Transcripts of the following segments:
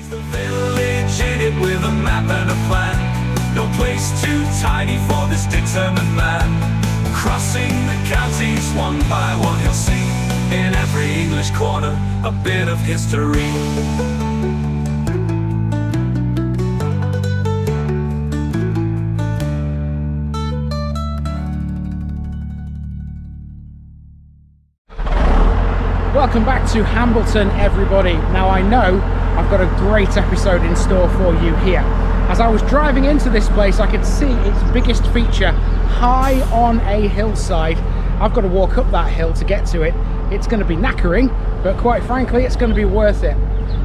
The village in it with a map and a plan. No place too tiny for this determined man. Crossing the counties one by one, you'll see in every English corner a bit of history. Welcome back to Hambleton, everybody. Now I know I've got a great episode in store for you here. As I was driving into this place, I could see its biggest feature high on a hillside. I've got to walk up that hill to get to it. It's going to be knackering, but quite frankly, it's going to be worth it.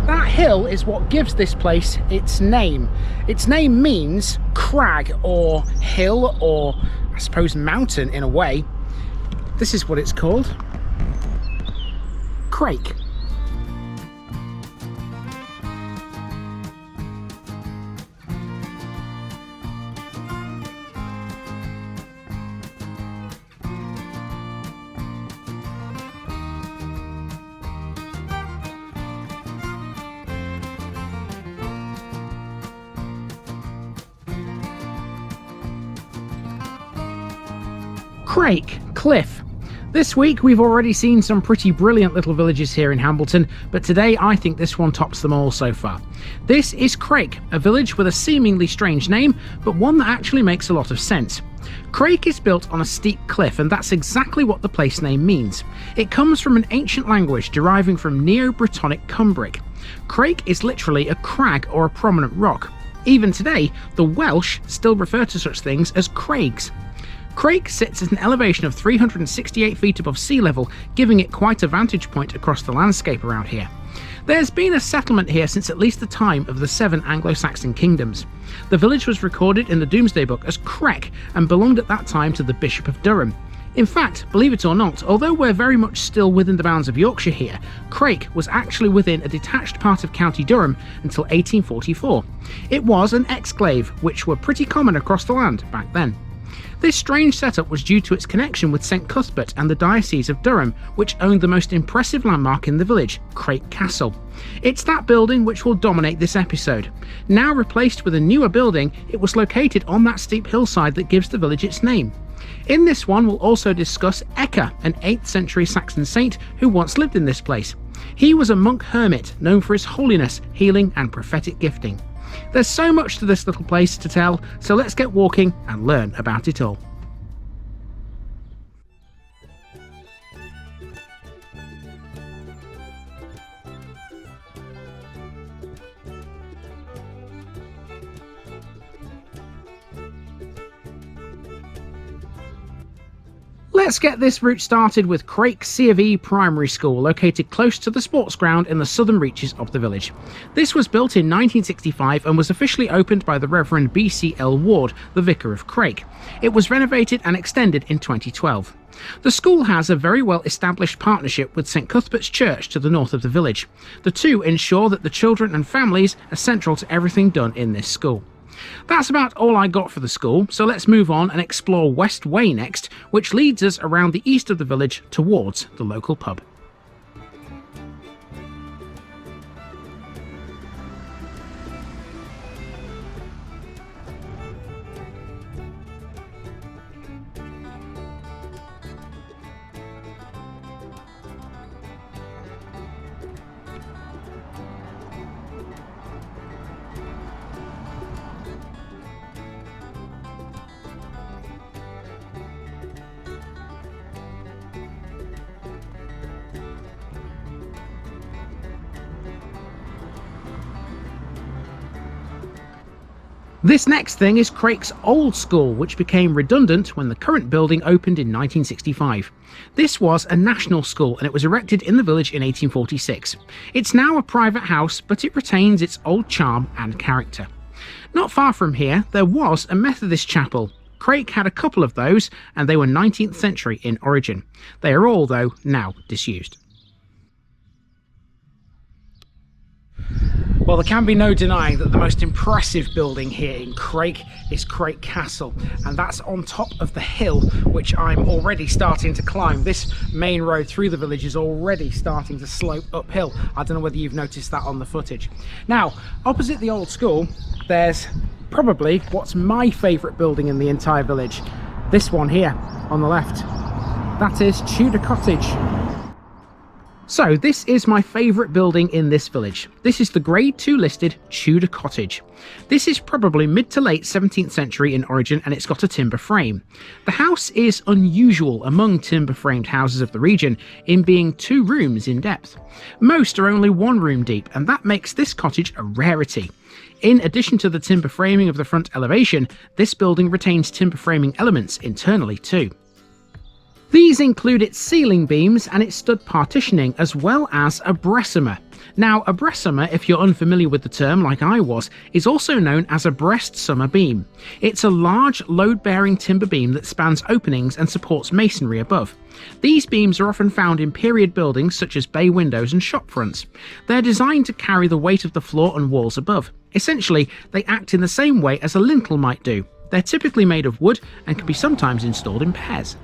That hill is what gives this place its name. Its name means crag or hill, or I suppose mountain in a way. This is what it's called. Crayke. Crayke Cliff. This week we've already seen some pretty brilliant little villages here in Hambleton, but today I think this one tops them all so far. This is Crayke, a village with a seemingly strange name, but one that actually makes a lot of sense. Crayke is built on a steep cliff, and that's exactly what the place name means. It comes from an ancient language deriving from Neo-Brittonic Cumbric. Crayke is literally a crag or a prominent rock. Even today, the Welsh still refer to such things as craigs. Crayke sits at an elevation of 368 feet above sea level, giving it quite a vantage point across the landscape around here. There's been a settlement here since at least the time of the 7 Anglo-Saxon kingdoms. The village was recorded in the Domesday Book as Crek and belonged at that time to the Bishop of Durham. In fact, believe it or not, although we're very much still within the bounds of Yorkshire here, Crayke was actually within a detached part of County Durham until 1844. It was an exclave, which were pretty common across the land back then. This strange setup was due to its connection with St Cuthbert and the Diocese of Durham, which owned the most impressive landmark in the village, Crayke Castle. It's that building which will dominate this episode. Now replaced with a newer building, it was located on that steep hillside that gives the village its name. In this one we'll also discuss Ecke, an 8th century Saxon saint who once lived in this place. He was a monk hermit known for his holiness, healing and prophetic gifting. There's so much to this little place to tell, so let's get walking and learn about it all. Let's get this route started with Crayke C of E Primary School, located close to the sports ground in the southern reaches of the village. This was built in 1965 and was officially opened by the Reverend B.C.L. Ward, the Vicar of Crayke. It was renovated and extended in 2012. The school has a very well established partnership with St Cuthbert's Church to the north of the village. The two ensure that the children and families are central to everything done in this school. That's about all I got for the school, so let's move on and explore West Way next, which leads us around the east of the village towards the local pub. This next thing is Crayke's old school, which became redundant when the current building opened in 1965. This was a national school and it was erected in the village in 1846. It's now a private house, but it retains its old charm and character. Not far from here, there was a Methodist chapel. Crayke had a couple of those, and they were 19th century in origin. They are all, though, now disused. Well, there can be no denying that the most impressive building here in Crayke is Crayke Castle, and that's on top of the hill which I'm already starting to climb. This main road through the village is already starting to slope uphill. I don't know whether you've noticed that on the footage. Now, opposite the old school, there's probably what's my favourite building in the entire village. This one here on the left. That is Tudor Cottage. So this is my favourite building in this village. This is the Grade 2 listed Tudor Cottage. This is probably mid to late 17th century in origin, and it's got a timber frame. The house is unusual among timber framed houses of the region in being 2 rooms in depth. Most are only 1 room deep, and that makes this cottage a rarity. In addition to the timber framing of the front elevation, this building retains timber framing elements internally too. These include its ceiling beams and its stud partitioning, as well as a bressumer. Now, a bressumer, if you're unfamiliar with the term like I was, is also known as a breast summer beam. It's a large, load-bearing timber beam that spans openings and supports masonry above. These beams are often found in period buildings such as bay windows and shop fronts. They're designed to carry the weight of the floor and walls above. Essentially, they act in the same way as a lintel might do. They're typically made of wood and can be sometimes installed in pairs.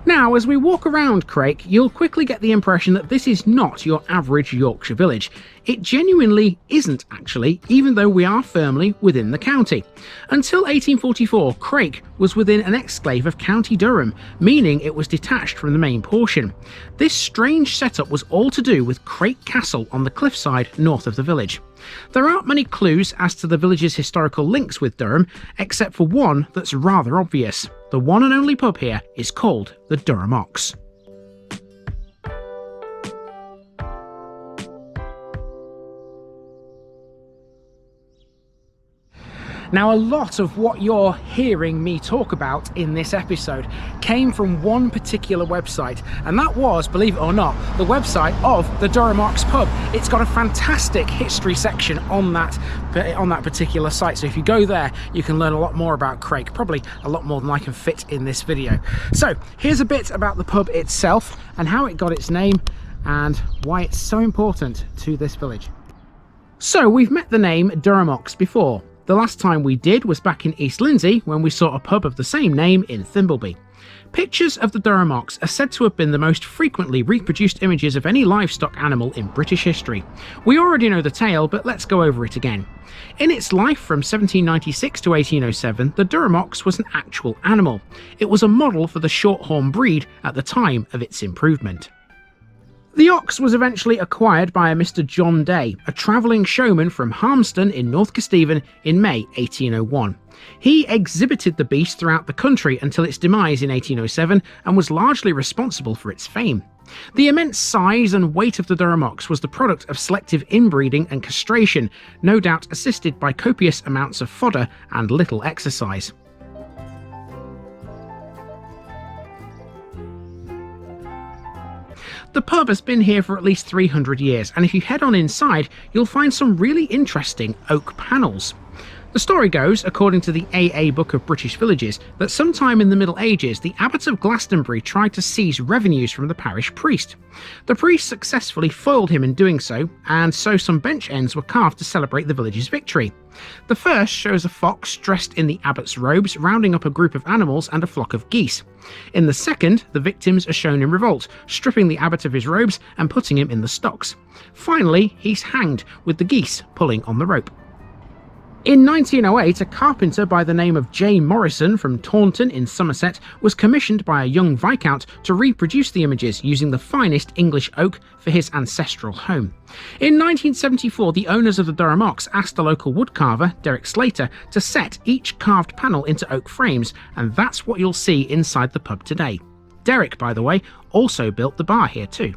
Now, as we walk around Crayke, you'll quickly get the impression that this is not your average Yorkshire village. It genuinely isn't actually, even though we are firmly within the county. Until 1844, Crayke was within an exclave of County Durham, meaning it was detached from the main portion. This strange setup was all to do with Crayke Castle on the cliffside north of the village. There aren't many clues as to the village's historical links with Durham, except for one that's rather obvious. The one and only pub here is called the Durham Ox. Now, a lot of what you're hearing me talk about in this episode came from one particular website, and that was, believe it or not, the website of the Durham Ox pub. It's got a fantastic history section on that particular site, so if you go there you can learn a lot more about Crayke, probably a lot more than I can fit in this video. So here's a bit about the pub itself and how it got its name and why it's so important to this village. So we've met the name Durham Ox before. The last time we did was back in East Lindsey when we saw a pub of the same name in Thimbleby. Pictures of the Durham Ox are said to have been the most frequently reproduced images of any livestock animal in British history. We already know the tale, but let's go over it again. In its life from 1796 to 1807, the Durham Ox was an actual animal. It was a model for the shorthorn breed at the time of its improvement. The ox was eventually acquired by a Mr. John Day, a travelling showman from Harmston in North Kesteven in May 1801. He exhibited the beast throughout the country until its demise in 1807 and was largely responsible for its fame. The immense size and weight of the Durham Ox was the product of selective inbreeding and castration, no doubt assisted by copious amounts of fodder and little exercise. The pub has been here for at least 300 years, and if you head on inside, you'll find some really interesting oak panels. The story goes, according to the AA Book of British Villages, that sometime in the Middle Ages, the abbot of Glastonbury tried to seize revenues from the parish priest. The priest successfully foiled him in doing so, and so some bench ends were carved to celebrate the village's victory. The first shows a fox dressed in the abbot's robes rounding up a group of animals and a flock of geese. In the second, the victims are shown in revolt, stripping the abbot of his robes and putting him in the stocks. Finally, he's hanged, with the geese pulling on the rope. In 1908, a carpenter by the name of J. Morrison from Taunton in Somerset was commissioned by a young viscount to reproduce the images using the finest English oak for his ancestral home. In 1974, the owners of the Durham Ox asked a local woodcarver, Derek Slater, to set each carved panel into oak frames, and that's what you'll see inside the pub today. Derek, by the way, also built the bar here too.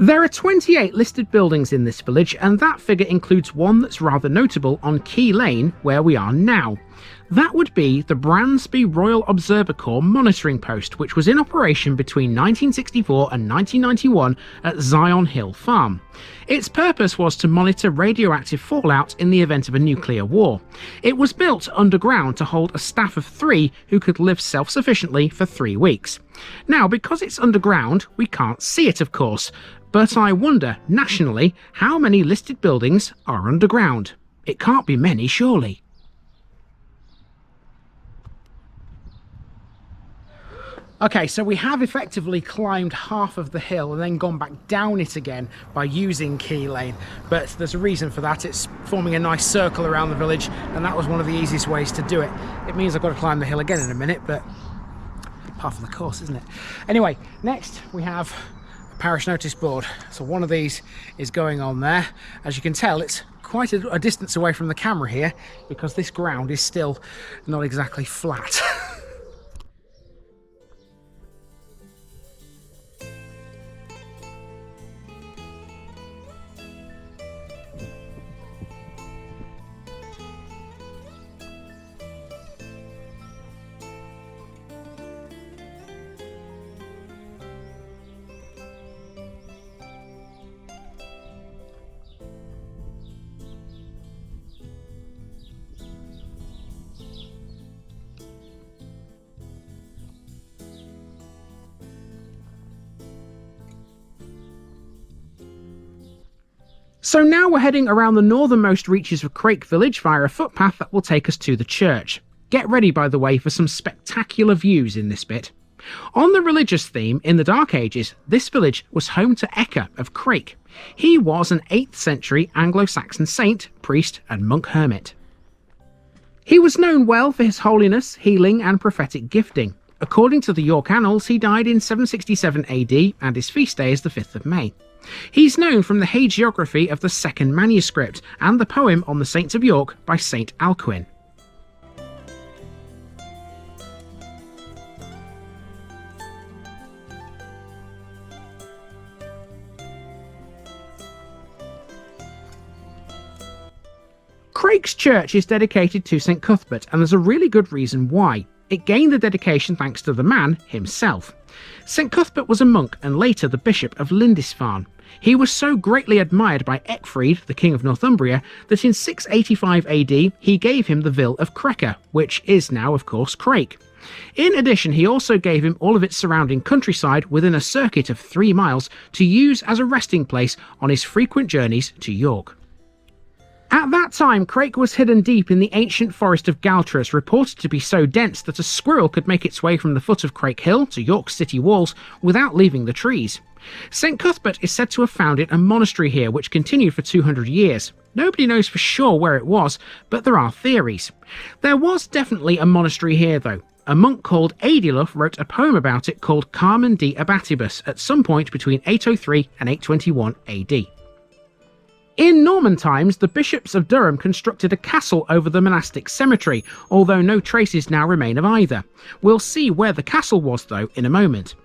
There are 28 listed buildings in this village, and that figure includes one that's rather notable on Key Lane, where we are now. That would be the Brandsby Royal Observer Corps monitoring post, which was in operation between 1964 and 1991 at Zion Hill Farm. Its purpose was to monitor radioactive fallout in the event of a nuclear war. It was built underground to hold a staff of 3 who could live self-sufficiently for 3 weeks. Now, because it's underground, we can't see it, of course, but I wonder, nationally, how many listed buildings are underground? It can't be many, surely. Okay, so we have effectively climbed half of the hill and then gone back down it again by using Key Lane, but there's a reason for that. It's forming a nice circle around the village, and that was one of the easiest ways to do it. It means I've got to climb the hill again in a minute, but half of the course, isn't it? Anyway, next we have a parish notice board. So one of these is going on there. As you can tell, it's quite a distance away from the camera here because this ground is still not exactly flat. So now we're heading around the northernmost reaches of Crayke village via a footpath that will take us to the church. Get ready, by the way, for some spectacular views in this bit. On the religious theme, in the Dark Ages, this village was home to Ecke of Crayke. He was an 8th century Anglo-Saxon saint, priest and monk hermit. He was known well for his holiness, healing and prophetic gifting. According to the York Annals, he died in 767 AD and his feast day is the 5th of May. He's known from the hagiography of the second manuscript and the poem on the Saints of York by St Alcuin. Crayke's church is dedicated to St Cuthbert, and there's a really good reason why. It gained the dedication thanks to the man himself. St Cuthbert was a monk and later the Bishop of Lindisfarne. He was so greatly admired by Ecgfrith, the King of Northumbria, that in 685 AD he gave him the Ville of Crayke, which is now of course Crayke. In addition, he also gave him all of its surrounding countryside within a circuit of 3 miles to use as a resting place on his frequent journeys to York. At that time, Crayke was hidden deep in the ancient forest of Galtres, reported to be so dense that a squirrel could make its way from the foot of Crayke Hill to York's city walls without leaving the trees. St Cuthbert is said to have founded a monastery here which continued for 200 years. Nobody knows for sure where it was, but there are theories. There was definitely a monastery here though. A monk called Aediluf wrote a poem about it called Carmen de Abatibus at some point between 803 and 821 AD. In Norman times, the bishops of Durham constructed a castle over the monastic cemetery, although no traces now remain of either. We'll see where the castle was, though, in a moment.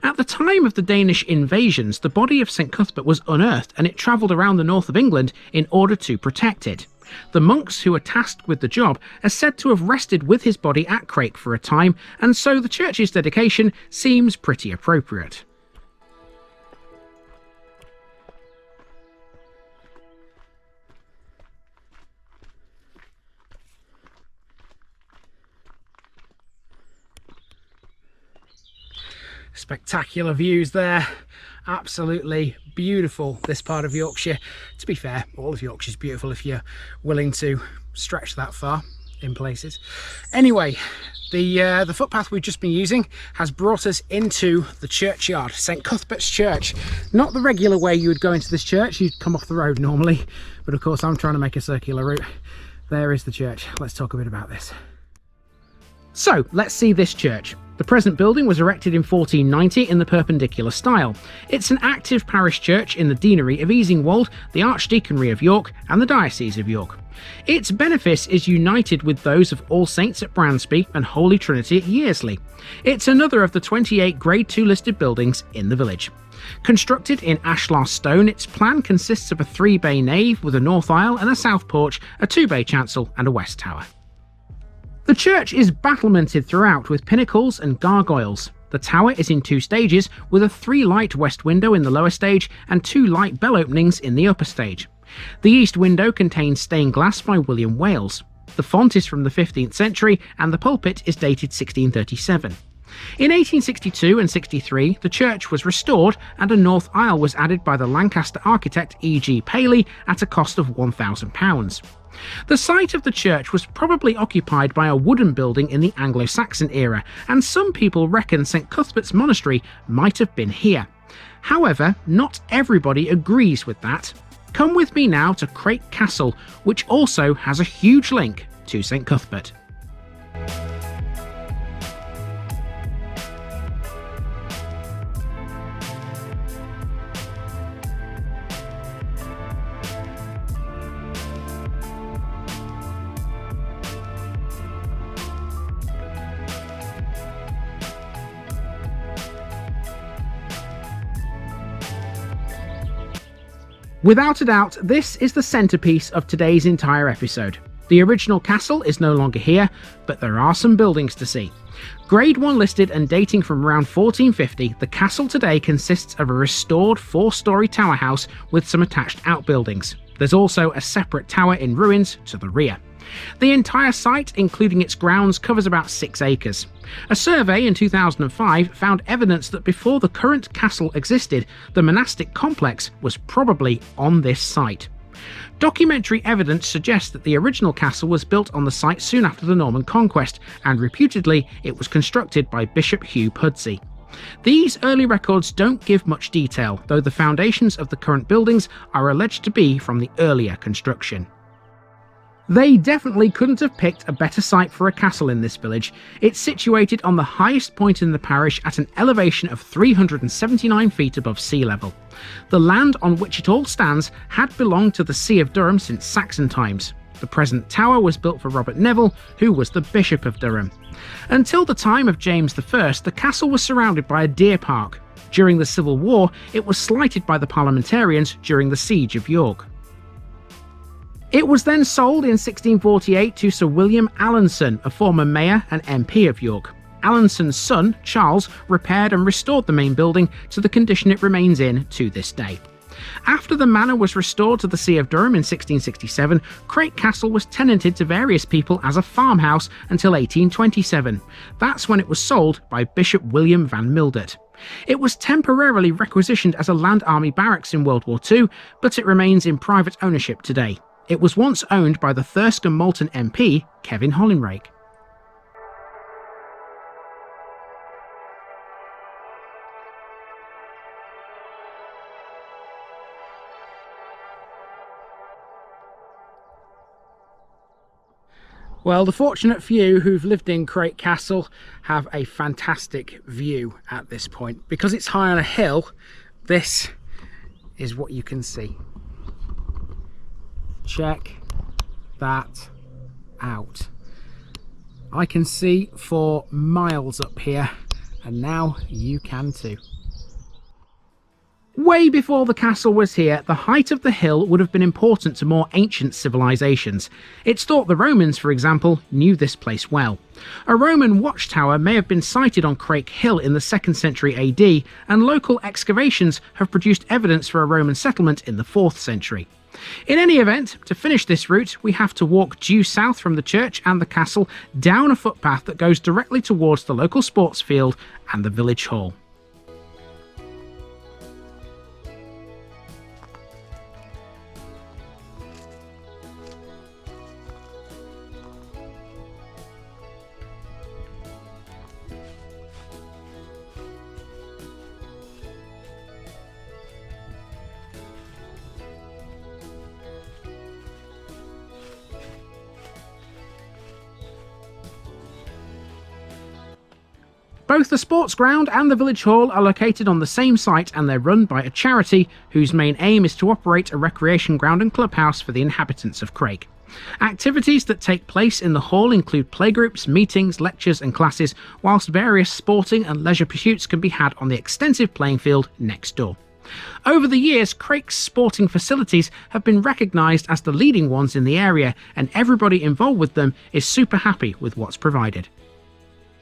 At the time of the Danish invasions, the body of St Cuthbert was unearthed and it travelled around the north of England in order to protect it. The monks who were tasked with the job are said to have rested with his body at Crayke for a time, and so the church's dedication seems pretty appropriate. Spectacular views there, absolutely beautiful this part of Yorkshire. To be fair, all of Yorkshire's beautiful if you're willing to stretch that far in places. Anyway, the footpath we've just been using has brought us into the churchyard, St Cuthbert's Church. Not the regular way you would go into this church, you'd come off the road normally, but of course I'm trying to make a circular route. There is the church. Let's talk a bit about this. So, let's see this church. The present building was erected in 1490 in the Perpendicular style. It's an active parish church in the deanery of Easingwold, the Archdeaconry of York and the Diocese of York. Its benefice is united with those of All Saints at Brandsby and Holy Trinity at Yearsley. It's another of the 28 Grade 2 listed buildings in the village. Constructed in ashlar stone, its plan consists of a 3-bay nave with a north aisle and a south porch, a 2-bay chancel and a west tower. The church is battlemented throughout with pinnacles and gargoyles. The tower is in 2 stages, with a 3-light west window in the lower stage and 2 light bell openings in the upper stage. The east window contains stained glass by William Wales. The font is from the 15th century and the pulpit is dated 1637. In 1862 and 63, the church was restored and a north aisle was added by the Lancaster architect E.G. Paley at a cost of £1,000. The site of the church was probably occupied by a wooden building in the Anglo-Saxon era, and some people reckon St Cuthbert's monastery might have been here. However, not everybody agrees with that. Come with me now to Crayke Castle, which also has a huge link to St Cuthbert. Without a doubt, this is the centrepiece of today's entire episode. The original castle is no longer here, but there are some buildings to see. Grade 1 listed and dating from around 1450, the castle today consists of a restored 4-storey tower house with some attached outbuildings. There's also a separate tower in ruins to the rear. The entire site, including its grounds, covers about 6 acres. A survey in 2005 found evidence that before the current castle existed, the monastic complex was probably on this site. Documentary evidence suggests that the original castle was built on the site soon after the Norman conquest, and reputedly it was constructed by Bishop Hugh Pudsey. These early records don't give much detail, though the foundations of the current buildings are alleged to be from the earlier construction. They definitely couldn't have picked a better site for a castle in this village. It's situated on the highest point in the parish at an elevation of 379 feet above sea level. The land on which it all stands had belonged to the See of Durham since Saxon times. The present tower was built for Robert Neville, who was the Bishop of Durham. Until the time of James I, the castle was surrounded by a deer park. During the Civil War, it was slighted by the parliamentarians during the Siege of York. It was then sold in 1648 to Sir William Allenson, a former mayor and MP of York. Allenson's son, Charles, repaired and restored the main building to the condition it remains in to this day. After the manor was restored to the See of Durham in 1667, Crayke Castle was tenanted to various people as a farmhouse until 1827. That's when it was sold by Bishop William van Mildert. It was temporarily requisitioned as a land army barracks in World War II, but it remains in private ownership today. It was once owned by the Thirsk and Moulton MP, Kevin Hollinrake. Well, the fortunate few who've lived in Crayke Castle have a fantastic view at this point. Because it's high on a hill, this is what you can see. Check that out. I can see for miles up here, and now you can too. Way before the castle was here, the height of the hill would have been important to more ancient civilizations. It's thought the Romans, for example, knew this place well. A Roman watchtower may have been sited on Crayke Hill in the 2nd century AD, and local excavations have produced evidence for a Roman settlement in the 4th century. In any event, to finish this route, we have to walk due south from the church and the castle down a footpath that goes directly towards the local sports field and the village hall. Both the sports ground and the village hall are located on the same site, and they're run by a charity whose main aim is to operate a recreation ground and clubhouse for the inhabitants of Crayke. Activities that take place in the hall include playgroups, meetings, lectures and classes, whilst various sporting and leisure pursuits can be had on the extensive playing field next door. Over the years, Crayke's sporting facilities have been recognised as the leading ones in the area, and everybody involved with them is super happy with what's provided.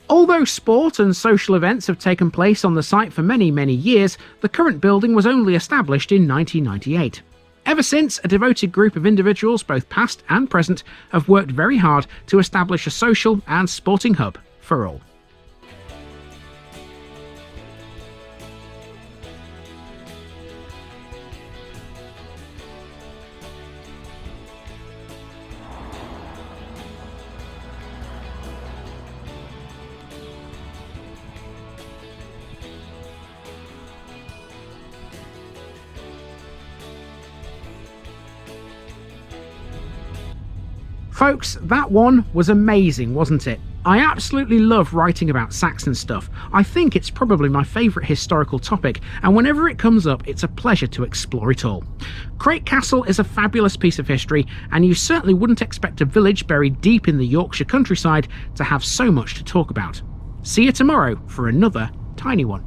Although sport and social events have taken place on the site for many years, the current building was only established in 1998. Ever since, a devoted group of individuals, both past and present, have worked very hard to establish a social and sporting hub for all. Folks, that one was amazing, wasn't it? I absolutely love writing about Saxon stuff. I think it's probably my favourite historical topic, and whenever it comes up, it's a pleasure to explore it all. Crayke Castle is a fabulous piece of history, and you certainly wouldn't expect a village buried deep in the Yorkshire countryside to have so much to talk about. See you tomorrow for another tiny one.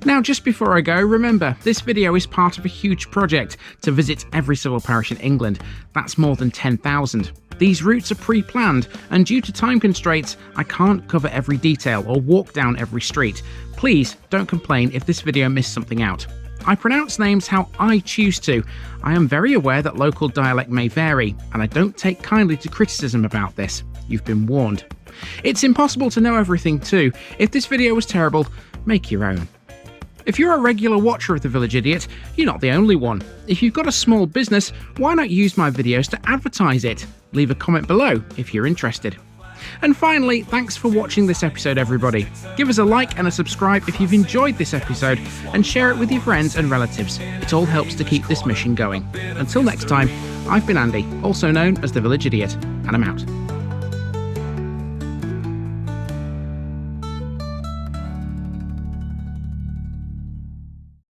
Now, just before I go, remember, this video is part of a huge project to visit every civil parish in England. That's more than 10,000. These routes are pre-planned, and due to time constraints, I can't cover every detail or walk down every street. Please don't complain if this video missed something out. I pronounce names how I choose to. I am very aware that local dialect may vary, and I don't take kindly to criticism about this. You've been warned. It's impossible to know everything too. If this video was terrible, make your own. If you're a regular watcher of The Village Idiot, you're not the only one. If you've got a small business, why not use my videos to advertise it? Leave a comment below if you're interested. And finally, thanks for watching this episode, everybody. Give us a like and a subscribe if you've enjoyed this episode, and share it with your friends and relatives. It all helps to keep this mission going. Until next time, I've been Andy, also known as The Village Idiot, and I'm out.